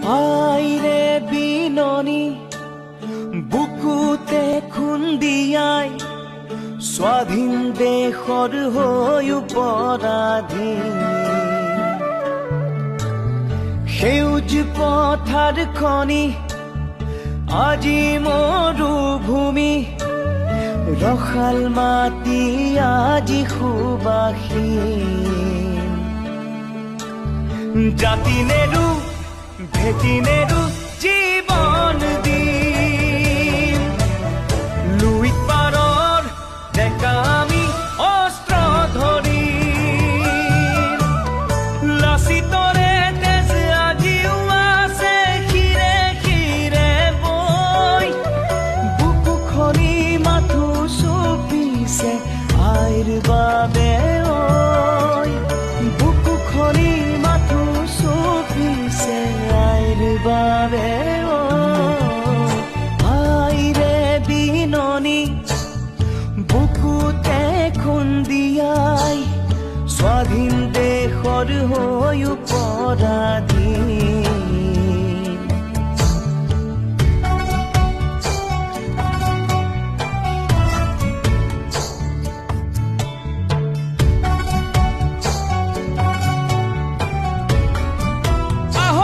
আইৰে বিননি বুকুতে খুন্দিয়াই স্বাধীন দেশৰ হৈ পৰাধীন সেউজ পথাৰখনি আজি মৰুভূমি ৰসাল মাটি আজি সুবাসীন জাতি নেৰু ভেটি নেৰু জীৱন দিম লুইত পাৰৰ ডেকা আমি অস্ত্ৰ ধৰিম লাচিতৰে তেজ আজিও আছে শিৰে শিৰে বৈ বুকুখনি মাথো চুপিছে আইৰ বাবে ঐ বুকুখনি মাথো চুপিছে আইৰ বাবে আইৰে বিননি বুকুতে খুন্দিয়াই স্বাধীন দেশৰ হৈ পৰাধীন